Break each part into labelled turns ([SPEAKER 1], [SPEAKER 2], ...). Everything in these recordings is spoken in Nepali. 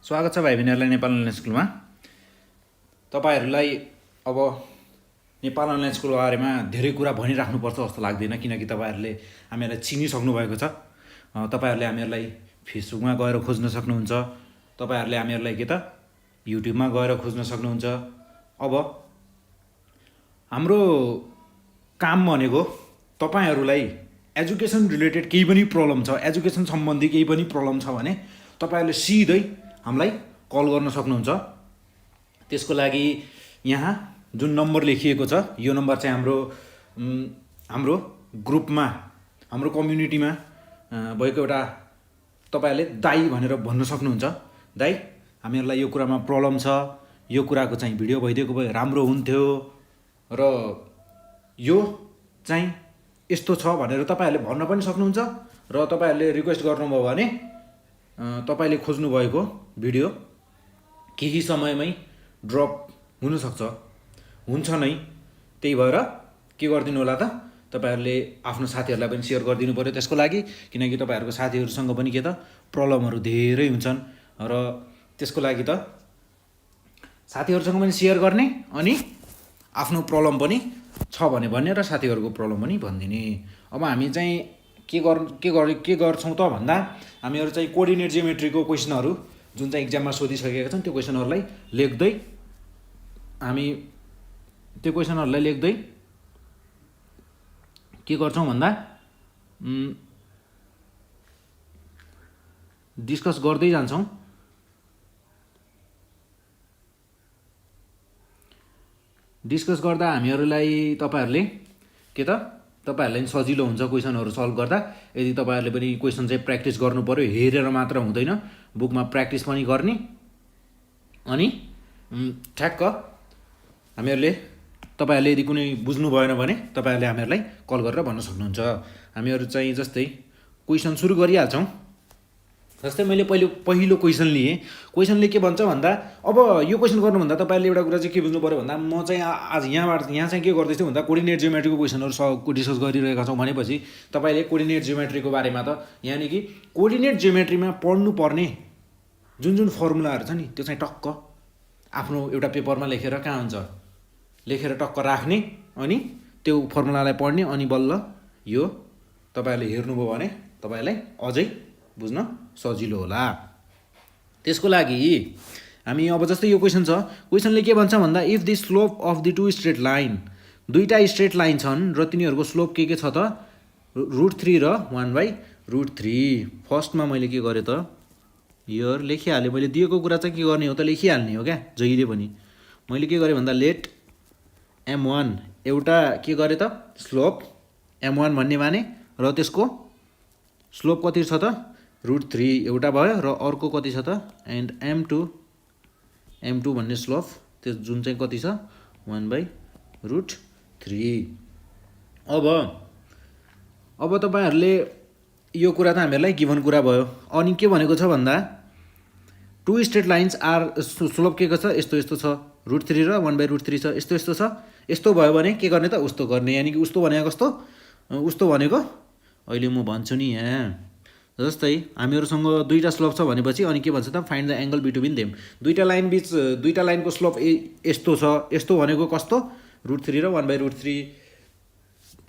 [SPEAKER 1] स्वागत छ भाइ बहिनीहरूलाई नेपाल अनलाइन स्कुलमा। तपाईहरूलाई अब नेपाल अनलाइन स्कुलको बारेमा धेरै कुरा भनिराख्नुपर्छ जस्तो लाग्दैन, किनकि तपाईहरूले हामीहरूलाई चिनिसक्नु भएको छ। तपाईहरूले हामीहरूलाई फेसबुकमा गएर खोज्न सक्नुहुन्छ, तपाईहरूले हामीहरूलाई के त युट्युबमा गएर खोज्न सक्नुहुन्छ। अब हाम्रो काम भनेको तपाईहरूलाई एजुकेसन रिलेटेड केही पनि प्रब्लम छ, एजुकेसन सम्बन्धी केही पनि प्रब्लम छ भने तपाईहरूले सिधै हामीलाई कल गर्न सक्नुहुन्छ। त्यसको लागि यहाँ जुन नम्बर लेखिएको छ यो नम्बर चाहिँ हाम्रो ग्रुपमा, हाम्रो कम्युनिटीमा भएको एउटा तपाईहरूले दाई भनेर भन्न सक्नुहुन्छ। दाई, हामीहरूलाई यो कुरामा प्रब्लम छ, यो कुराको चाहिँ भिडियो भइदिएको भए राम्रो हुन्थ्यो र यो चाहिँ यस्तो छ भनेर तपाईहरूले भन्न पनि सक्नुहुन्छ। र तपाईहरूले रिक्वेस्ट गर्नुभयो भने तपाईले खोज्नु भएको भिडियो केही समयमै ड्रप हुनसक्छ, हुन्छ नै। त्यही भएर के गरिदिनु होला त, तपाईहरूले आफ्नो साथीहरूलाई पनि सेयर गरिदिनु पऱ्यो त्यसको लागि, किनकि तपाईँहरूको साथीहरूसँग पनि के त प्रब्लमहरू धेरै हुन्छन् र त्यसको लागि त साथीहरूसँग पनि सेयर गर्ने, अनि आफ्नो प्रब्लम पनि छ भने भन्ने र साथीहरूको प्रब्लम पनि भनिदिने। अब हामी चाहिँ के गर्छौँ त भन्दा, हामीहरू चाहिँ कोअर्डिनेट जियोमेट्रीको क्वेसनहरू जुन चाहिँ इक्जाममा सोधिसकेका छन् त्यो क्वेसनहरूलाई लेख्दै के गर्छौँ भन्दा डिस्कस गर्दै जान्छौँ। डिस्कस गर्दा हामीहरूलाई तपाईहरूले के त तपाईहरूलाई सजिलो हुन्छ क्वेसनहरू सल्भ गर्दा। यदि तपाईहरूले पनि क्वेसन चाहिँ प्र्याक्टिस गर्नु पऱ्यो, हेरेर मात्र हुँदैन, बुकमा प्र्याक्टिस पनि गर्ने। अनि ठ्याक्क हामीहरूले तपाईँहरूले यदि कुनै बुझ्नु भएन भने तपाईँहरूले हामीहरूलाई कल गरेर भन्न सक्नुहुन्छ। हामीहरू चाहिँ जस्तै क्वेसन सुरु गरिहाल्छौँ। जस्तै मैले पहिलो क्वेसन लिएँ। क्वेसनले के भन्छ भन्दा, अब यो क्वेसन गर्नुभन्दा तपाईँहरूले एउटा कुरा चाहिँ के बुझ्नु पऱ्यो भन्दा, म चाहिँ आज यहाँ चाहिँ के गर्दैछु भन्दा कोअर्डिनेट जियोमेट्रीको क्वेसनहरू डिस्कस गरिरहेका छौँ भनेपछि तपाईँले कोअर्डिनेट जियोमेट्रीको बारेमा त यानि कि कोअर्डिनेट जियोमेट्रीमा पढ्नुपर्ने जुन फर्मुलाहरू छ नि त्यो चाहिँ टक्क आफ्नो एउटा पेपरमा लेखेर कहाँ हुन्छ, लेखेर टक्क राख्ने, अनि त्यो फर्मुलालाई पढ्ने, अनि बल्ल यो तपाईँहरूले हेर्नुभयो भने तपाईँलाई अझै बुझ्न सजिलो होला। त्यसको लागि हामी अब जस्तै यो क्वेसन छ, क्वेसनले के भन्छ भन्दा, if the slope of the two straight line, दुईवटा स्ट्रेट लाइन छन् र तिनीहरूको स्लोप के छ त √3 र 1/√3। फर्स्टमा मैले के गरेँ त, हियर लेखिहालेँ। मैले दिएको कुरा चाहिँ के गर्ने हो त, लेखिहाल्ने हो क्या जहिले पनि। मैले के गरेँ भन्दा, लेट m1 एउटा के गरेँ त स्लोप m1 भन्ने माने, र त्यसको स्लोप कति छ त √3 एउटा भयो, र अर्को कति छ त एन्ड m2 भन्ने स्लोप त्यो जुन चाहिँ कति छ 1/√3। अब तपाईहरूले यो कुरा त हामीहरूलाई गिभन कुरा भयो। अनि के भनेको छ भन्दा, two straight lines are, slope के छ यस्तो छ, √3 र 1/√3 छ, यस्तो छ। यस्तो भयो भने के गर्ने त, उस्तो गर्ने। यानि कि उस्तो भनेको कस्तो, उस्तो भनेको अहिले म भन्छु नि यहाँ। जस्तै हामीहरूसँग दुईवटा स्लोप छ भनेपछि अनि के भन्छ त, find the angle between them. दुईवटा लाइनको स्लोप यस्तो छ, यस्तो भनेको कस्तो √3 र 1/√3,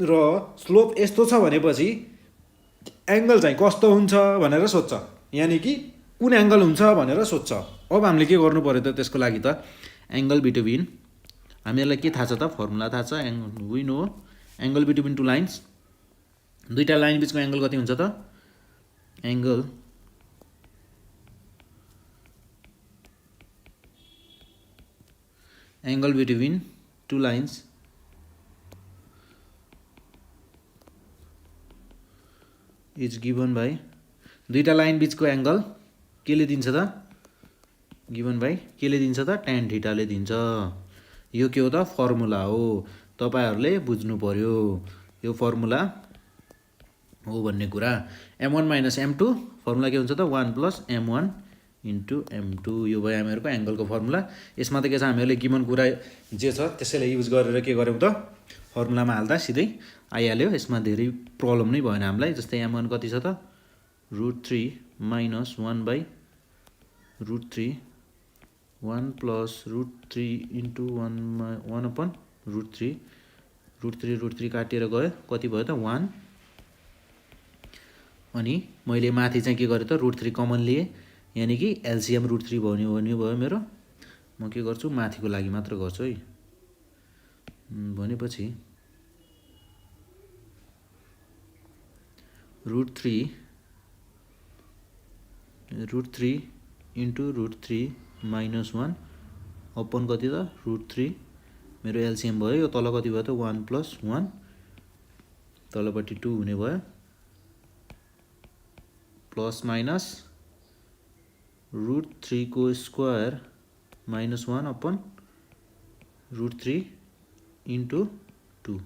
[SPEAKER 1] र स्लोप यस्तो छ भनेपछि एङ्गल चाहिँ कस्तो हुन्छ भनेर सोध्छ, यानि कि कुन एङ्गल हुन्छ भनेर सोध्छ। अब हामीले के गर्नु पऱ्यो त त्यसको लागि त, एङ्गल बिट्विन, हामीहरूलाई के थाहा छ त, फर्मुला थाहा छ, we know angle between two lines, दुईवटा लाइन बिचको एङ्गल कति हुन्छ त, angle between two lines is given by, दुईवटा लाइन बिचको एङ्गल केले दिन्छ त, गिभन बाई केले दिन्छ त, tan थीटाले दिन्छ। यो के हो त, फर्मुला हो, तपाईहरूले बुझ्नु पर्यो यो फर्मुला हो भन्ने कुरा। m1 - m2 फर्मुला के हुन्छ त 1 + m1 × m2, यो भयो हामीहरूको एङ्गलको फर्मुला। यसमा त के छ, हामीहरूले गिभन कुरा जे छ त्यसैलाई युज गरेर के गर्यौँ त, फर्मुलामा हाल्दा सिधै आइहाल्यो। यसमा धेरै प्रब्लम नै भएन हामीलाई। जस्तै m1 कति छ त √3 - 1/√3 √3 1 प्लस √3 इन्टु 1/√3 √3 काटिएर गयो कति भयो त 1 अनि मैले माथि चाहिँ के गरेँ त √3 कमन लिएँ यानि कि एलसिएम √3 भयो मेरो म के गर्छु माथिको लागि मात्र गर्छु है भनेपछि √3 इन्टु √3 माइनस 1 अपन कति त √3 मेरो एलसिएम भयो यो तल कति भयो त 1 प्लस 1 तलपट्टि 2 हुने भयो प्लस माइनस √3 को स्क्वायर माइनस 1 अपन √3 इन्टु 2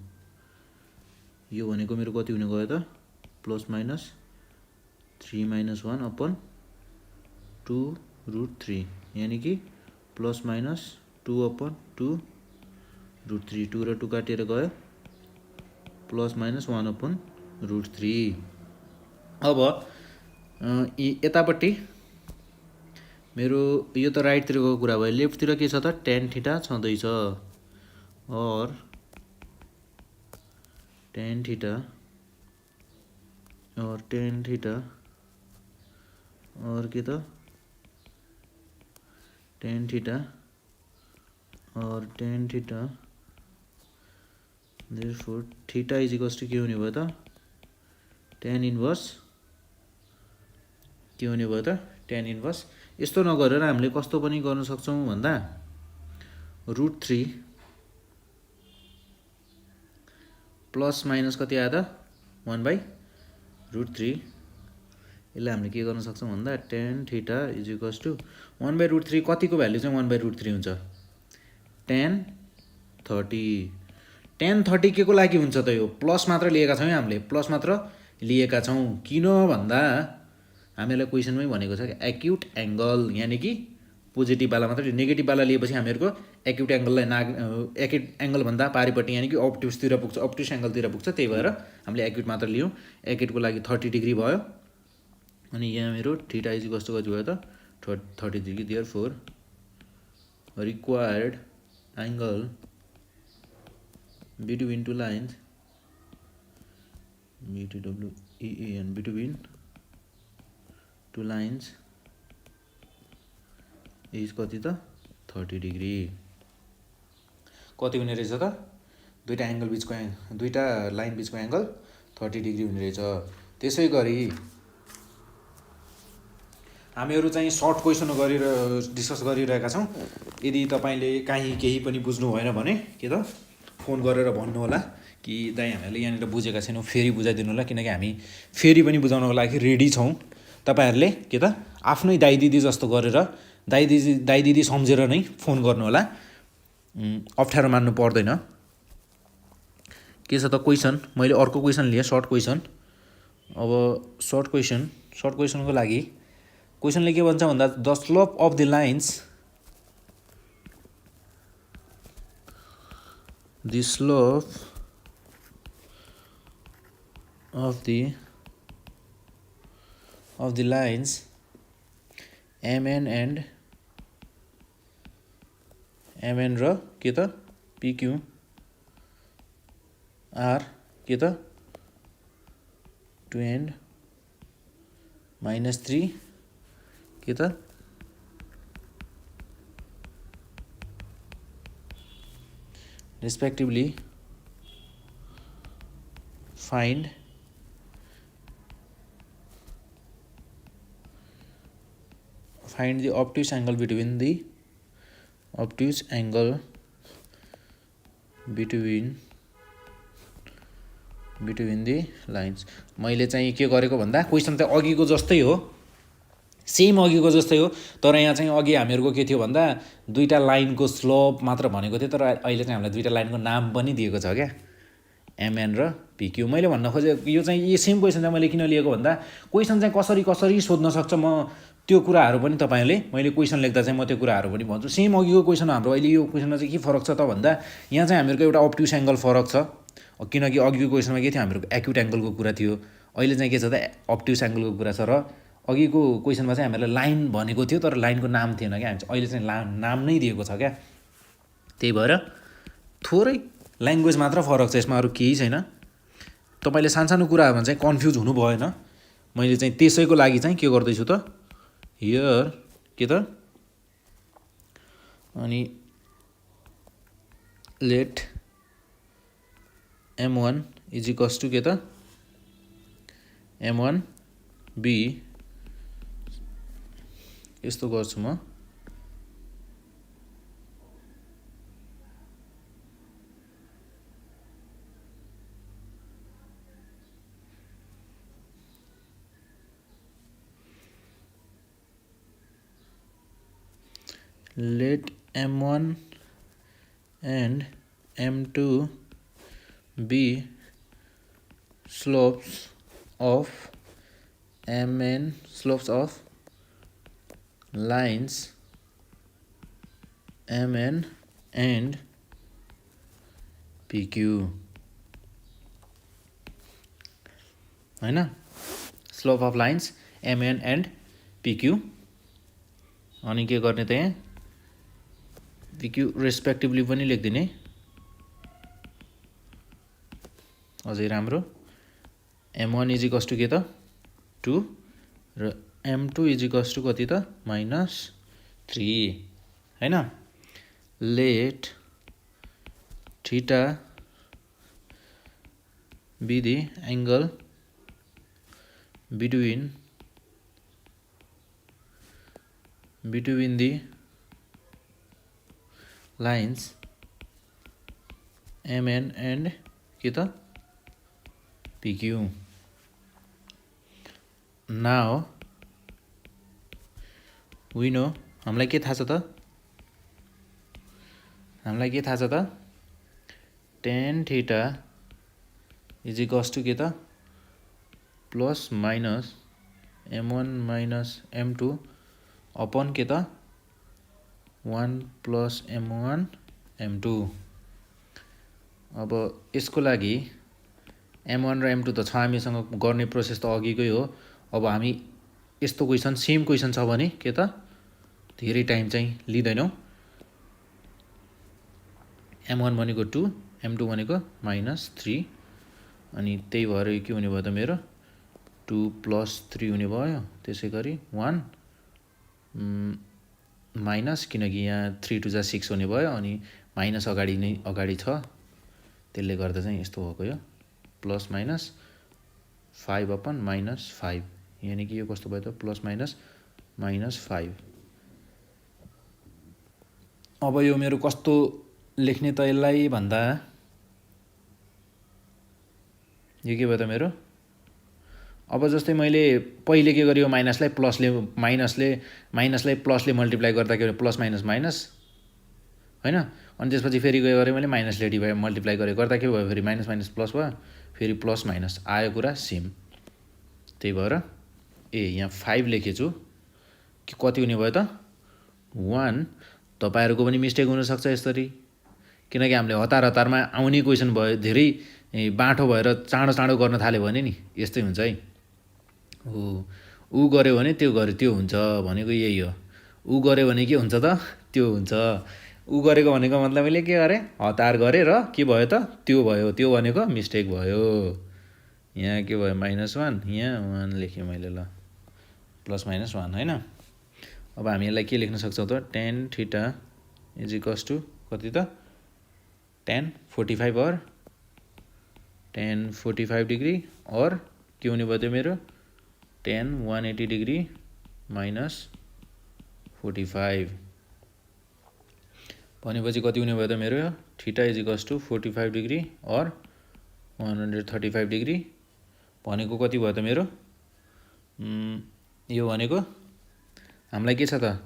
[SPEAKER 1] यो भनेको मेरो कति हुने गयो त प्लस माइनस 3 माइनस 1 अपन 2 √3 यानी कि प्लस माइनस 2 अपन 2 √3 2 र 2 काटेर गयो प्लस माइनस 1 अपन √3 अब यतापट्टि मेरो यो त राइटतिरको कुरा भयो लेफ्टतिर के छ त tan थीटा छँदैछ और tan थीटा और के त tan theta therefore theta is equals to के हुने भयो त tan इन्भर्स के हुने भयो त tan इन्भर्स यस्तो नगरेर हामीले कस्तो पनि गर्न सक्छौं भन्दा √3 प्लस माइनस कति आयो त 1/√3 यसलाई हामीले के गर्न सक्छौं भन्दा tan theta is equals to 1/√3 कतिको भ्यालु चाहिँ 1/√3 हुन्छ tan 30 के को लागि हुन्छ त यो प्लस मात्र लिएका छौं हामीले प्लस मात्र लिएका छौं किन भन्दा हामीलाई क्वेशनमै भनेको छ एक्युट एंगल यानी कि पोजिटिभ वाला मात्र नेगेटिभ वाला लिएपछि हामीहरुको एक्युट एंगललाई एक्युट एंगल भन्दा पारिपट्टि यानी कि अब्ट्युसतिर पुग्छ अब्ट्युस एंगलतिर पुग्छ त्यही भएर हामीले एक्युट मात्र लियौं एक्युटको लागि 30 डिग्री भयो अनि यहाँ मेरो थीटा इज इक्वल्स टु कति भयो त 30 degree therefore required angle between two lines BTWEAN between two lines is कति त 30 डिग्री कति हुने रहेछ त दुईटा एंगल बीचको दुईटा लाइन बीचको एंगल 30 डिग्री हुने रहेछ त्यसैगरी हामीहरु चाहिँ सर्ट क्वेशन डिस्कस गरिरहेका छौं यदि तपाईले काहीँ केही पनि बुझ्नु भएन भने के त फोन गरेर भन्नु होला कि दाइ हामीले यहाँनिर बुझेका छैनौं फेरि बुझाइदिनु होला किनकि हामी फेरि पनि बुझाउनको लागि रेडी छौं तपाईहरुले के त आफ्नै दाइ दिदी जस्तो गरेर दाइ दिदी सम्झेर नै फोन गर्नु होला अप्ठ्यारो मान्नु पर्दैन के छ त क्वेशन मैले अर्को क्वेशन लिए सर्ट क्वेशन अब सर्ट क्वेशनको लागि क्वेशनले के भन्छ भन्दा the slope of the lines the slope of the lines MN र के त PQ are के त 2 and -3 के त respectively find the obtuse angle between the lines मैले चाहिँ के गरेको भन्दा क्वेशन त अघिको जस्तै हो सेम अघिको जस्तै हो तर यहाँ चाहिँ अघि हामीहरुको के थियो भन्दा दुईटा लाइनको स्लोप मात्र भनेको थियो तर अहिले चाहिँ हामीलाई दुईटा लाइनको नाम पनि दिएको छ क्या MN र PQ मैले भन्न खोजेको यो चाहिँ यो सेम क्वेशन चाहिँ मैले किन लिएको भन्दा क्वेशन चाहिँ कसरी सोध्न सक्छ म त्यो कुराहरु पनि तपाईले मैले क्वेशन लेख्दा चाहिँ म त्यो कुराहरु पनि भन्छु सेम अघिको क्वेशन हाम्रो अहिले यो क्वेशनमा चाहिँ के फरक छ त भन्दा यहाँ चाहिँ हामीहरुको एउटा अब्ट्युस एंगल फरक छ किनकि अघिको क्वेशनमा के थियो हामीहरुको एक्युट एंगलको कुरा थियो अहिले चाहिँ के छ त अब्ट्युस एंगलको कुरा छ र अघिको क्वेसनमा चाहिँ हामीलाई लाइन भनेको थियो तर लाइनको नाम थिएन क्या, हामी चाहिँ अहिले चाहिँ नाम नै दिएको छ क्या। त्यही भएर थोरै ल्याङ्ग्वेज मात्र फरक छ, यसमा अरू केही छैन। तपाईँले सानसानो कुराहरूमा चाहिँ कन्फ्युज हुनु भएन। मैले चाहिँ त्यसैको लागि चाहिँ के गर्दैछु त हियर के त अनि late m1 is equals to के त m1 b यस्तो गर्छु म। let m1 and m2 be slopes of lines mn and pq हैन, slope of lines mn and pq। अनि के गर्ने त यहाँ pq रेस्पेक्टिभली पनि लेखिदिने अझै राम्रो। m1 इज इक्वल्स टु के त 2 र m2 इज इक्वल्स टु कति त -3 हैन। Let theta be the angle between the lines mn and के त pq। now we know हामीलाई के थाहा छ त, tan theta is equals to के त plus minus m1 minus m2 upon के त 1 प्लस m1 m2। अब यसको लागि m1 र m2 त छ हामीसँग, गर्ने प्रोसेस त अघिकै हो। अब हामी यस्तो क्वेसन सेम क्वेसन छ भने के त धेरै टाइम चाहिँ लिँदैनौँ। m1 भनेको 2 m2 भनेको -3 अनि त्यही भएर के हुने भयो त मेरो 2 + 3 हुने भयो। त्यसै गरी 1 माइनस, किनकि यहाँ 3 2 जा 6 हुने भयो अनि माइनस अगाडि छ, त्यसले गर्दा चाहिँ यस्तो भएको यो प्लस माइनस 5 अपन -5, यानि कि यो कस्तो भयो त प्लस माइनस -5। अब यो मेरो कस्तो लेख्ने त यसलाई भन्दा यो के भयो त मेरो, अब जस्तै मैले पहिले के गरेँ, माइनसलाई प्लसले मल्टिप्लाई गर्दा के भयो प्लस माइनस माइनस हैन। अनि त्यसपछि फेरि के गरेँ मैले माइनसले मल्टिप्लाई गर्दा के भयो फेरि माइनस माइनस प्लस भयो, फेरि प्लस माइनस आयो कुरा सेम। त्यही भएर यहाँ 5 लेखेछु कि कति हुने भयो त 1। तपाईहरुको पनि मिस्टेक हुनसक्छ यसरी, किनकि हामीले हतारमा आउने क्वेसन भयो, धेरै बाठो भएर चाँडो गर्न थाल्यो भने नि यस्तै हुन्छ है। ऊ गर्यो भने त्यो हुन्छ भनेको यही हो। ऊ गर्यो भने के हुन्छ त त्यो हुन्छ। ऊ गरेको भनेको मतलब मैले के गरेँ, हतार गरेँ र के भयो त त्यो भयो, त्यो भनेको मिस्टेक भयो। यहाँ के भयो -1, यहाँ 1 लेखेँ मैले, ल प्लस माइनस 1 हैन। अब हामी यसलाई के लेख्न सक्छौँ त tan theta is equals to कति त tan 45 और tan 45 डिग्री और के हुने भयो त मेरो tan 180 डिग्री -45 भनेपछि कति हुने भयो त मेरो theta is equals to 45 degree और 135 डिग्री भनेको कति भयो त मेरो यो भनेको हामीलाई के छ त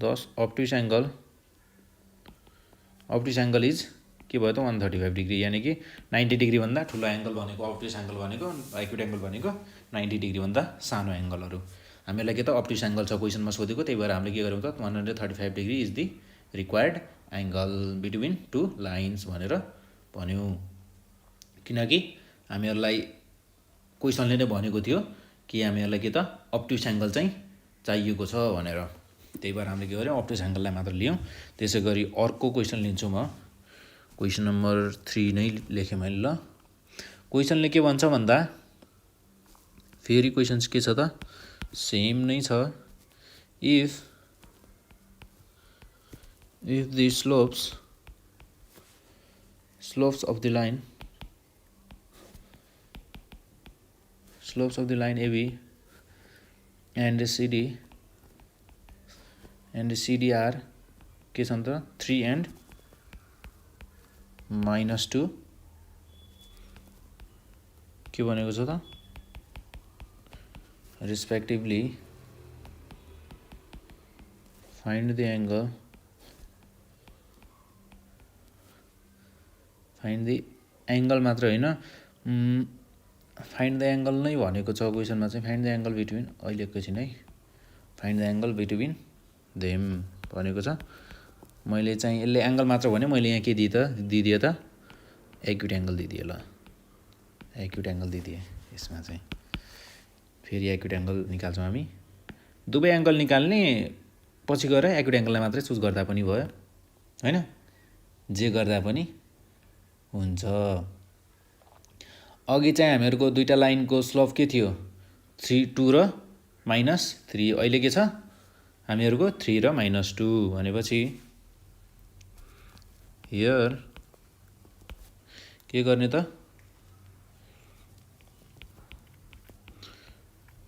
[SPEAKER 1] 10 अब्ट्युस एंगल इज के भयो त 135 डिग्री, यानी कि 90 डिग्री भन्दा ठुलो एंगल भनेको अब्ट्युस एंगल भनेको, एक्युट एंगल भनेको 90 डिग्री भन्दा सानो एंगलहरु। हामीलाई के त अब्ट्युस एंगल छ क्वेसनमा सोधेको, त्यही भएर हामीले के गर्यौं त 135 degree is the required angle between two lines भनेर भन्यौं। किनकि हामीहरुलाई क्वेसनले नै भनेको थियो कि हामीहरूलाई के त अप्ट्युस एङ्गल चाहिँ चाहिएको छ भनेर। त्यही भएर हामीले के गर्यौँ, अप्ट्युस एङ्गललाई मात्र लियौँ। त्यसै गरी अर्को क्वेसन लिन्छु म। क्वेसन नम्बर 3 नै लेखेँ मैले। ल, क्वेसनले के भन्छ भन्दा, फेरि क्वेसन के छ त, सेम नै छ। If the slopes of the line AB and CD are के छन् त 3 and -2 के भनेको छ त, respectively find the angle मात्र होइन, फाइन्ड द एङ्गल नै भनेको छ क्वेसनमा चाहिँ। फाइन्ड द एङ्गल बिट्विन, अहिले एकैछिन है, find the angle between them भनेको छ। मैले चाहिँ यसले एङ्गल मात्र भने, मैले यहाँ के दिदिएँ त, एक्युट एङ्गल दिदिएँ। ल, एक्युट एङ्गल दिदिएँ। यसमा चाहिँ फेरि एक्युट एङ्गल निकाल्छौँ हामी। दुवै एङ्गल निकाल्ने पछि गएर एक्युट एङ्गललाई मात्रै चुज गर्दा पनि भयो होइन, जे गर्दा पनि हुन्छ। अघि चाहिँ हामीहरूको दुईवटा लाइनको स्लोप के थियो, 2 र -3। अहिले के छ हामीहरूको 3 र -2 भनेपछि हियर के गर्ने त,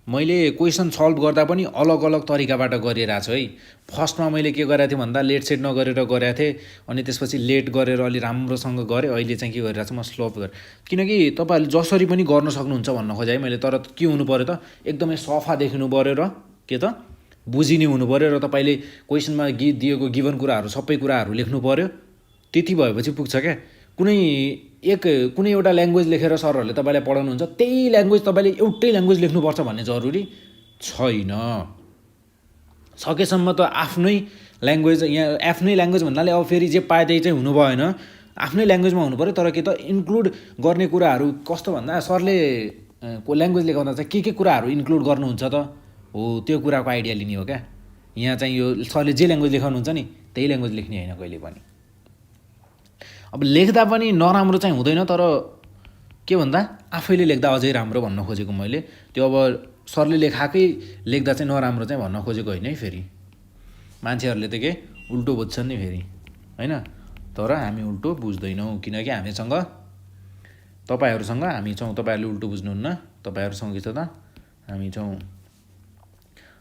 [SPEAKER 1] मैले क्वेसन सल्भ गर्दा पनि अलग अलग तरिकाबाट गरिरहेको छु है। फर्स्टमा मैले के गरेको थिएँ भन्दा, लेट सेट नगरेर गरेको थिएँ, अनि त्यसपछि लेट गरेर अलि राम्रोसँग गरेँ। अहिले चाहिँ के गरिरहेको छु म, स्लोप गरेँ। किनकि तपाईँहरूले जसरी पनि गर्न सक्नुहुन्छ भन्न खोजेँ है मैले। तर के हुनु पऱ्यो त, एकदमै सफा देखिनु पऱ्यो र के त बुझिने हुनु पऱ्यो, र तपाईँले क्वेसनमा दिएको गिभन कुराहरू सबै कुराहरू लेख्नु पऱ्यो। त्यति भएपछि पुग्छ क्या। कुनै एउटा ल्याङ्ग्वेज लेखेर सरहरूले तपाईँलाई पढाउनुहुन्छ, त्यही ल्याङ्ग्वेज तपाईँले एउटै ल्याङ्ग्वेज लेख्नुपर्छ भन्ने जरुरी छैन। सकेसम्म त आफ्नै ल्याङ्ग्वेज, यहाँ आफ्नै ल्याङ्ग्वेज भन्नाले अब फेरि जे पाए त्यही चाहिँ हुनु भएन, आफ्नै ल्याङ्ग्वेजमा हुनु पऱ्यो। तर के त इन्क्लुड गर्ने कुराहरू कस्तो भन्दा, सरले ल्याङ्ग्वेज लेखाउँदा चाहिँ के कुराहरू इन्क्लुड गर्नुहुन्छ त हो, त्यो कुराको आइडिया लिने हो क्या। यहाँ चाहिँ यो सरले जे ल्याङ्ग्वेज लेखाउनुहुन्छ नि त्यही ल्याङ्ग्वेज लेख्ने होइन कहिले पनि। अब लेख्दा पनि नराम्रो चाहिँ हुँदैन, तर के भन्दा आफैले लेख्दा अझै राम्रो भन्न खोजेको मैले। त्यो अब सरले लेखाएकै लेख्दा चाहिँ नराम्रो चाहिँ भन्न खोजेको होइन है। फेरि मान्छेहरूले त के उल्टो बुझ्छन् नि फेरि होइन, तर हामी उल्टो बुझ्दैनौँ, किनकि हामीसँग तपाईँहरूसँग हामी छौँ। तपाईँहरूले उल्टो बुझ्नुहुन्न, तपाईँहरूसँग के छ त, हामी छौँ।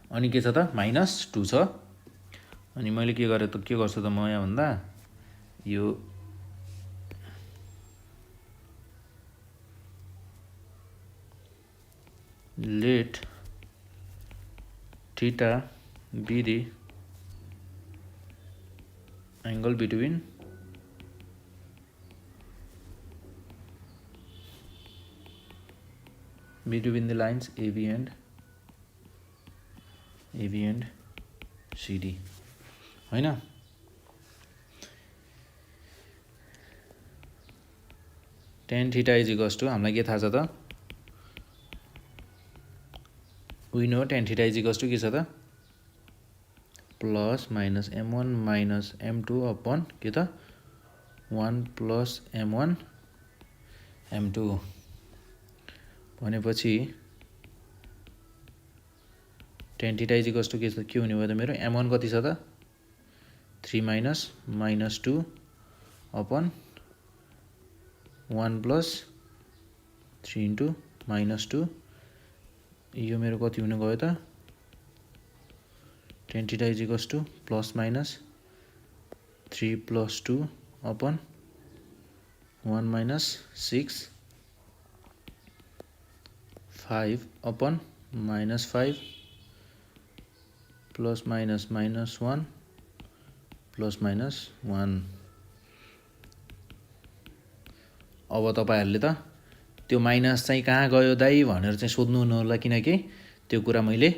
[SPEAKER 1] अनि के छ त, -2 छ। अनि मैले के गर्छु त म यहाँ भन्दा, यो let theta be the angle between the lines AB and CD होइन। tan theta is equals to, हामीलाई के थाहा छ त, we know tan theta is equals to के छ त, plus minus m1 minus m2 upon के त 1 प्लस m1 m2 भनेपछि tan theta is equals to के हुने भयो त मेरो, m1 कति छ त 3 माइनस -2 अपन 1 प्लस 3 इन्टु -2, यो मेरो कति हुने गयो त, tan theta is equals to plus minus 3 plus 2 upon 1 minus 6 5 upon -5 plus minus -1 plus -1। अब तपाईँहरूले त त्यो माइनस चाहिँ कहाँ गयो दाइ भनेर चाहिँ सोध्नु हुनु होला, किनकि त्यो कुरा मैले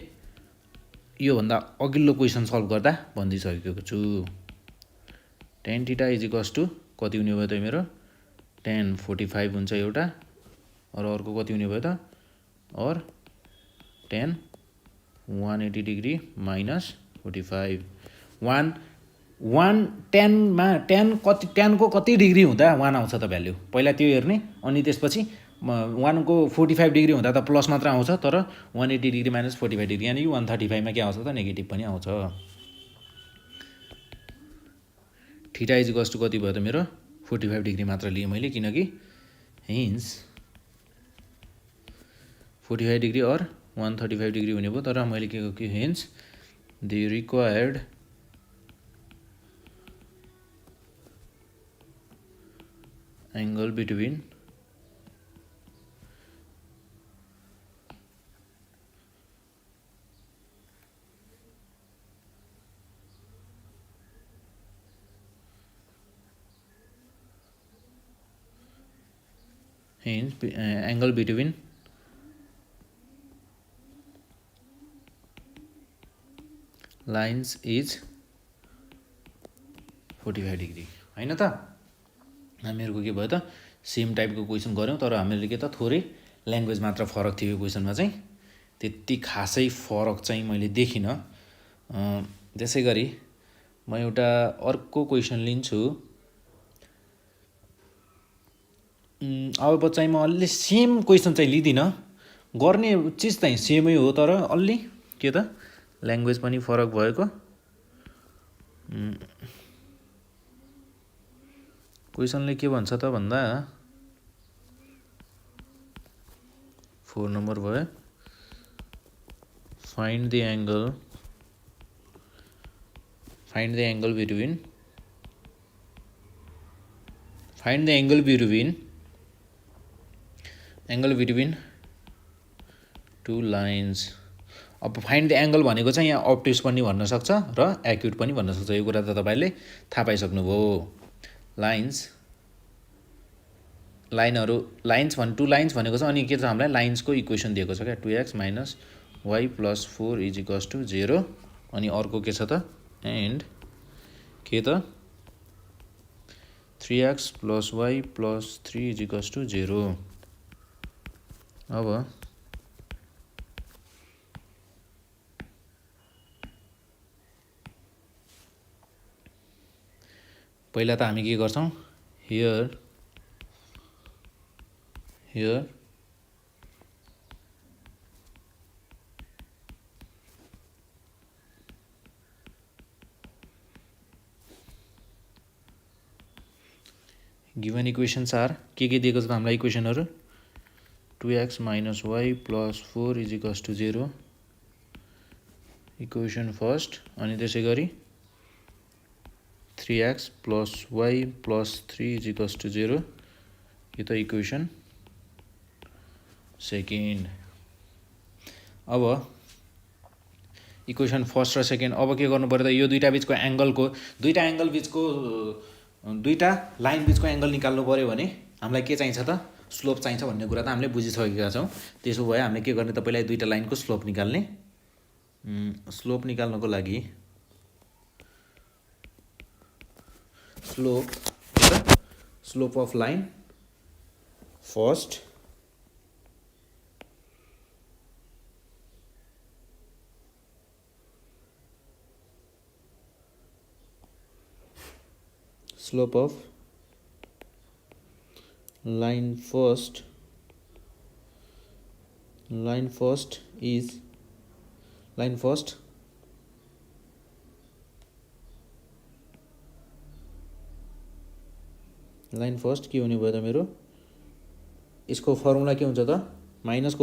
[SPEAKER 1] योभन्दा अघिल्लो क्वेसन सल्भ गर्दा भनिदिइसकेको छु। tan theta is equals to कति हुने भयो त मेरो, tan 45 हुन्छ एउटा, र अर्को कति हुने भयो त, और 10 180 डिग्री माइनस 45 1 1 10मा 10 कति 10 को कति डिग्री हुँदा 1 आउँछ त भ्याल्यु पहिला त्यो हेर्ने अनि त्यसपछि 1 को 45 डिग्री हुँदा त प्लस मात्र आउँछ तर 180 डिग्री माइनस 45 डिग्री यानि 135 मा के आउँछ त नेगेटिभ पनि आउँछ थीटा इज इक्वल्स टु कति भयो त मेरो 45 डिग्री मात्र लिएँ मैले किनकि हेन्स 45 डिग्री और 135 डिग्री हुने भयो तर मैले के कि hence the required angle between angle between lines is 45 degree हैन त हामीहरुको के भयो त सेम टाइपको क्वेशन गर्यौं तर हामीले के त थोरै ल्याङ्ग्वेज मात्र फरक थियो यो क्वेशनमा चाहिँ त्यति खासै फरक चाहिँ मैले देखिन त्यसैगरी म एउटा अर्को क्वेशन लिन्छु अब चाहिँ म अलि सेम क्वेशन चाहिँ लिदिन गर्ने चीज चाहिँ सेमै हो तर अलि के त ल्याङ्ग्वेज पनि फरक भएको क्वेशनले के भन्छ त भन्दा 4 नम्बर भयो find the angle between two lines अब फाइन्ड द एंगल भनेको चाहिँ यहाँ ऑब्ट्युस पनि भन्न सक्छ र एक्युट पनि भन्न सक्छ यो कुरा त तपाईले थाहा पाइसक्नुभयो लाइन्स टु लाइन्स भनेको छ अनि के छ हामीलाई लाइन्सको इक्वेसन दिएको छ क्या 2x - y + 4 = 0 अनि अर्को के छ त एन्ड के त 3x + y + 3 = 0 अब पहिला त हामी के गर्छौं हियर गिवन इक्वेशन्स आर के दिएको छ हामीलाई इक्वेशनहरु 2x - y + 4 = 0 इक्वेशन फर्स्ट अनि त्यसैगरी 3x + y + 3 = 0 यो त इक्वेशन सेकेन्ड अब इक्वेशन फर्स्ट र सेकेन्ड अब के गर्नु पर्यो त यो दुईटा बीचको एंगलको दुईटा लाइन बीचको एंगल निकाल्नु पर्यो भने हामीलाई के चाहिन्छ त स्लोप चाहिन्छ भन्ने कुरा त हामीले बुझिसकेका छौं त्यसो भए हामीले के गर्ने त पहिला दुईटा लाइनको स्लोप निकाल्ने स्लोप निकाल्नको लागि slope of line first slope of line first is line first के हुने भयो त मेरो यसको फर्मुला के हुन्छ त माइनस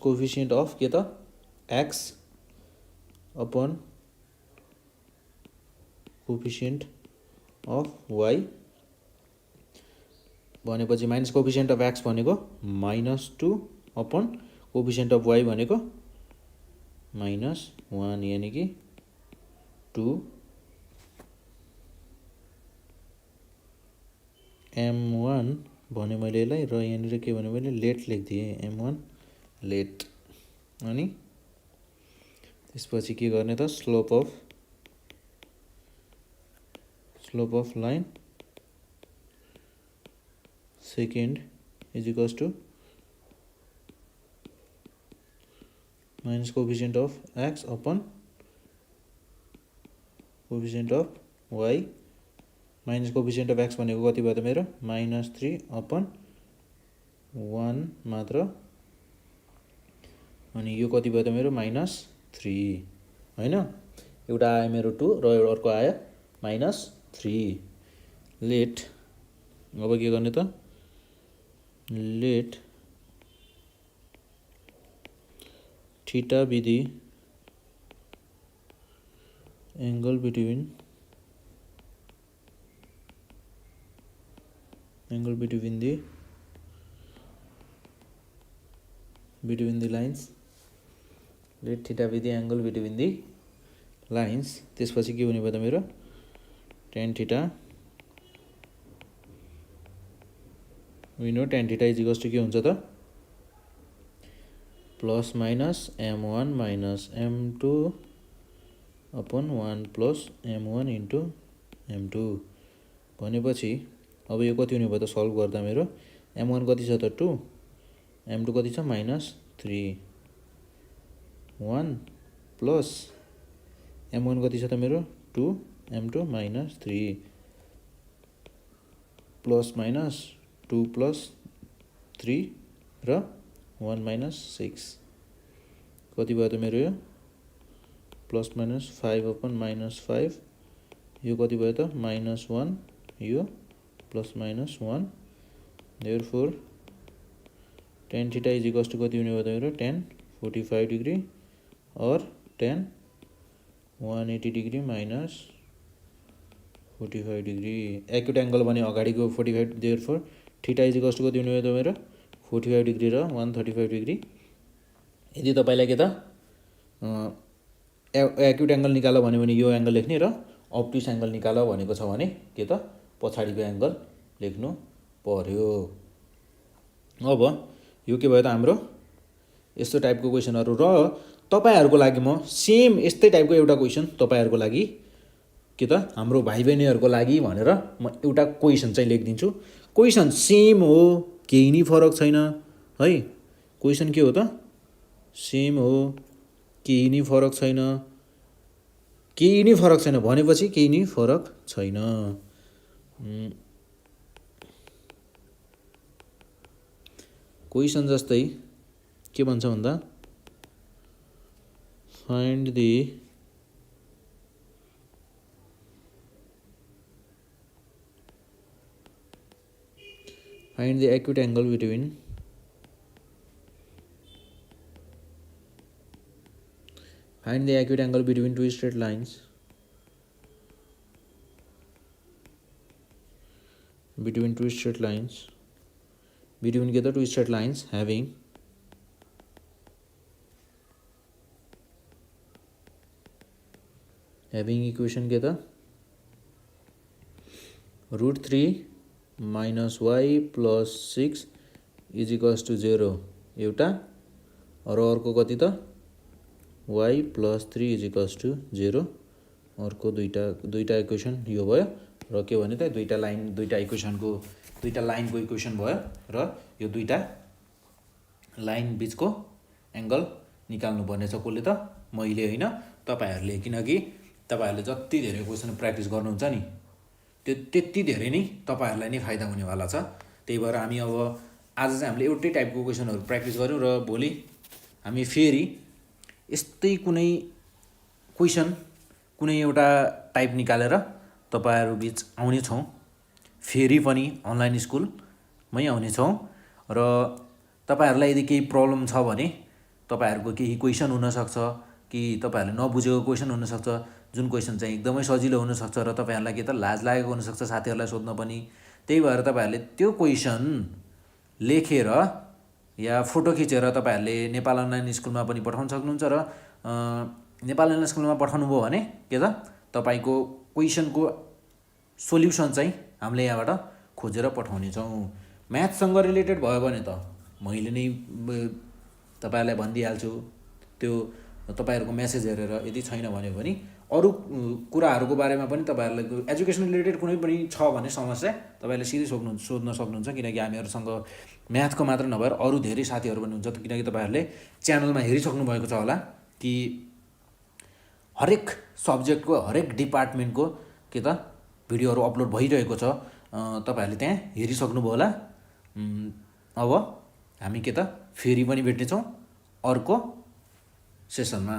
[SPEAKER 1] कोएफिसिएन्ट अफ के त x upon coefficient of y भनेपछि माइनस कोएफिसिएन्ट अफ x भनेको -2 अपन कोएफिसिएन्ट अफ y भनेको -1 यानी कि 2 m1 भने मैले यसलाई र यहाँनिर के भने मैले लेट लेख्दिए m1 लेट अनि त्यसपछि के गर्ने त slope of line second is equals to minus coefficient of x upon coefficient of y minus coefficient of x भनेको कति भयो त मेरो -3 अपन 1 मात्र अनि यो कति भयो त मेरो -3 हैन एउटा आयो मेरो 2 र अर्को आयो -3 लेट अब के गर्ने त let theta be the angle between the lines let theta be the angle between the lines त्यसपछि के हुने भयो त मेरो tan theta we know tan theta is equals to के हुन्छ त plus minus m1 minus m2 upon 1 plus m1 into m2 भनेपछि अब यो कति हुने भयो त सल्भ गर्दा मेरो m1 कति छ त 2 m2 कति छ -3 1 प्लस m1 कति छ त मेरो 2 m2 -3 प्लस माइनस 2 प्लस 3 र 1 -6 कति भयो त मेरो यो प्लस माइनस 5 अपन -5 यो कति भयो त -1 यो plus -1 therefore tan theta is equals to कति हुने भयो त मेरो tan 45 डिग्री और tan 180 degree minus 45 degree acute angle भने अगाडिको 45 therefore theta is equals to कति हुने भयो त मेरो 45 डिग्री र 135 डिग्री यदि तपाईलाई के त एक्युट एंगल निकाल्यो भने यो एंगल लेख्ने र अब्ट्युस एंगल निकाल्यो भनेको छ भने के त पछाडीको एंगल लेख्नु पर्यो अब यो के भयो त हाम्रो यस्तो टाइपको क्वेशनहरु र तपाईहरुको लागि म सेम यस्तै टाइपको एउटा क्वेशन तपाईहरुको लागि के त हाम्रो भाइ बहिनीहरुको लागि भनेर म एउटा क्वेशन चाहिँ लेखिदिन्छु क्वेशन सेम हो केही नि फरक छैन है क्वेशन के हो त सेम हो केही नि फरक छैन भनेपछि केही नि फरक छैन क्वेशन जस्तै के भन्छ भन्दा find the acute angle between two straight lines between two straight lines having equation के त √3 minus y plus 6 is equals to 0 एउटा और अर्को कति त y plus 3 is equals to 0 अर्को दुईटा इक्वेसन यो भयो र के भने त दुईटा लाइनको इक्वेसन भयो र यो दुईटा लाइन बीचको एंगल निकाल्नु पर्ने छ कसले त मैले हैन तपाईहरुले किनकि तपाईहरुले जति धेरै क्वेशन प्र्याक्टिस गर्नुहुन्छ नि त्यति धेरै नै तपाईहरुलाई नै फाइदा हुनेवाला छ त्यही भएर हामी अब आज चाहिँ हामीले एउटै टाइपको क्वेशनहरु प्र्याक्टिस गर्यौं र भोलि हामी फेरि यस्तै कुनै क्वेशन कुनै एउटा टाइप निकालेर तपाईहरु बीच आउने छौं फेरि पनि अनलाइन स्कुलमै आउने छौं र तपाईहरुलाई यदि केही प्रब्लम छ भने तपाईहरुको केही क्वेशन हुन सक्छ कि तपाईहरुले नबुझेको क्वेशन हुन सक्छ जुन क्वेशन चाहिँ एकदमै सजिलो हुन सक्छ र तपाईहरुलाई के त लाज लागेको हुन सक्छ साथीहरुलाई सोध्न पनि त्यही भएर तपाईहरुले त्यो क्वेशन लेखेर या फोटो खिचेर तपाईहरुले नेपाल अनलाइन स्कुलमा पनि पठाउन सक्नुहुन्छ र नेपाल अनलाइन स्कुलमा पठाउनु भयो भने के त तपाईको क्वेशनको सोलुसन चाहिँ हामीले यहाँबाट खोजेर पठाउने छौं म्याथ सँग रिलेटेड भयो भने त मैले नै तपाईहरुलाई भन्दिहाल्छु त्यो तपाईँहरूको मेसेज हेरेर, यदि छैन भने पनि अरू कुराहरूको बारेमा पनि तपाईँहरूलाई एजुकेसन रिलेटेड कुनै पनि छ भने समस्या तपाईँहरूले सिधै सोध्न सक्नुहुन्छ, किनकि हामीहरूसँग म्याथको मात्र नभएर अरू धेरै साथीहरू पनि हुन्छ। किनकि तपाईँहरूले च्यानलमा हेरिसक्नु भएको छ होला कि हरेक सब्जेक्टको हरेक डिपार्टमेन्टको के त भिडियोहरू अपलोड भइरहेको छ, तपाईँहरूले त्यहाँ हेरिसक्नुभयो होला। अब हामी के त फेरि पनि भेट्नेछौँ अर्को सेसनमा।